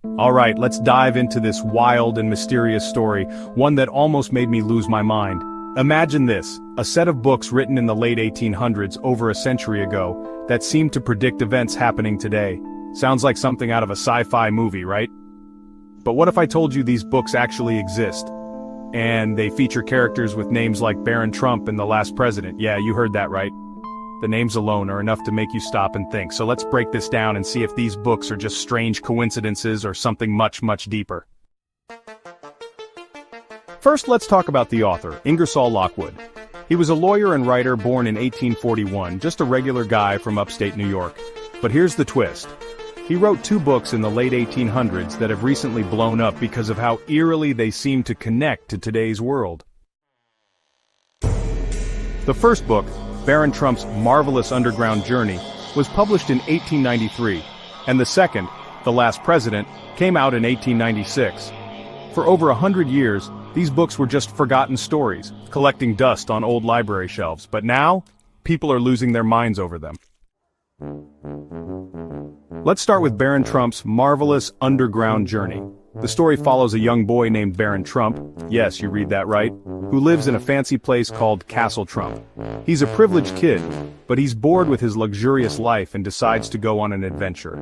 Alright, let's dive into this wild and mysterious story, one that almost made me lose my mind. Imagine this, a set of books written in the late 1800s, over a century ago, that seemed to predict events happening today. Sounds like something out of a sci-fi movie, right? But what if I told you these books actually exist? And they feature characters with names like Baron Trump and the last president. Yeah, you heard that right. The names alone are enough to make you stop and think, so let's break this down and see if these books are just strange coincidences or something much, much deeper. First, let's talk about the author, Ingersoll Lockwood. He was a lawyer and writer born in 1841, just a regular guy from upstate New York. But here's the twist. He wrote 2 books in the late 1800s that have recently blown up because of how eerily they seem to connect to today's world. The first book, Baron Trump's marvelous underground journey, was published in 1893, and the second, The Last President, came out in 1896. For over 100 years, these books were just forgotten stories, collecting dust on old library shelves, but now, people are losing their minds over them. Let's start with Baron Trump's marvelous underground journey. The story follows a young boy named Baron Trump, yes, you read that right, who lives in a fancy place called Castle Trump. He's a privileged kid, but he's bored with his luxurious life and decides to go on an adventure.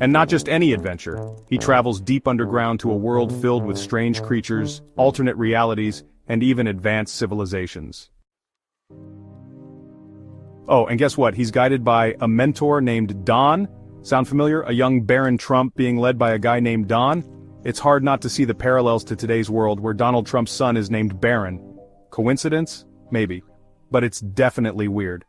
And not just any adventure. He travels deep underground to a world filled with strange creatures, alternate realities, and even advanced civilizations. Oh, and guess what? He's guided by a mentor named Don. Sound familiar? A young Baron Trump being led by a guy named Don? It's hard not to see the parallels to today's world where Donald Trump's son is named Baron. Coincidence? Maybe. But it's definitely weird.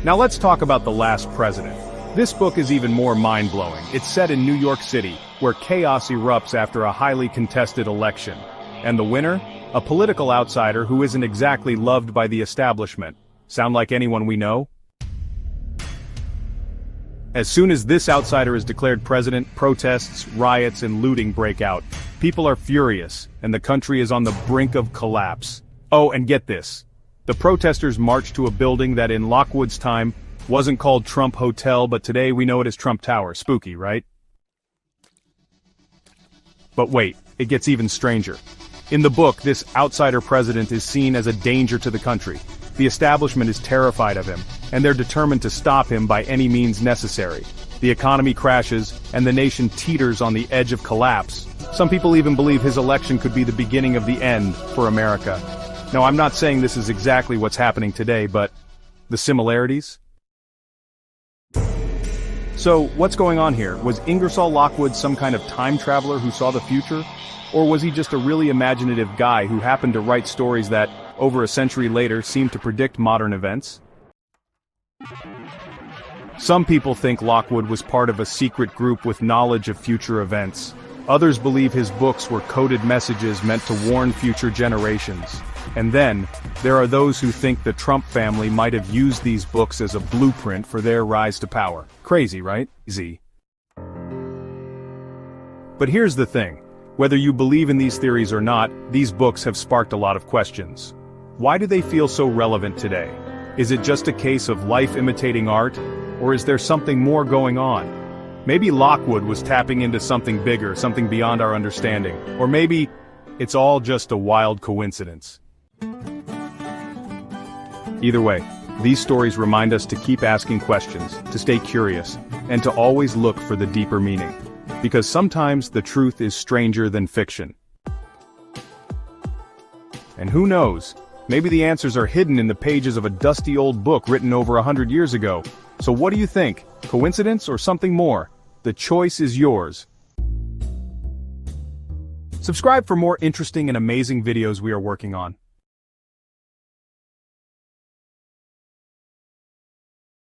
Now let's talk about The Last President. This book is even more mind-blowing. It's set in New York City, where chaos erupts after a highly contested election. And the winner? A political outsider who isn't exactly loved by the establishment. Sound like anyone we know? As soon as this outsider is declared president, protests, riots, and looting break out. People are furious, and the country is on the brink of collapse. Oh, and get this. The protesters march to a building that in Lockwood's time wasn't called Trump Hotel, but today we know it as Trump Tower. Spooky, right? But wait, it gets even stranger. In the book, this outsider president is seen as a danger to the country. The establishment is terrified of him, and they're determined to stop him by any means necessary. The economy crashes, and the nation teeters on the edge of collapse. Some people even believe his election could be the beginning of the end for America. Now, I'm not saying this is exactly what's happening today, but the similarities? So, what's going on here? Was Ingersoll Lockwood some kind of time traveler who saw the future? Or was he just a really imaginative guy who happened to write stories that, over a century later, seemed to predict modern events? Some people think Lockwood was part of a secret group with knowledge of future events. Others believe his books were coded messages meant to warn future generations. And then, there are those who think the Trump family might have used these books as a blueprint for their rise to power. Crazy, right? Easy. But here's the thing. Whether you believe in these theories or not, these books have sparked a lot of questions. Why do they feel so relevant today? Is it just a case of life imitating art? Or is there something more going on? Maybe Lockwood was tapping into something bigger, something beyond our understanding. Or maybe it's all just a wild coincidence. Either way, these stories remind us to keep asking questions, to stay curious, and to always look for the deeper meaning. Because sometimes the truth is stranger than fiction. And who knows, maybe the answers are hidden in the pages of a dusty old book written over 100 years ago. So what do you think? Coincidence or something more? The choice is yours. Subscribe for more interesting and amazing videos we are working on.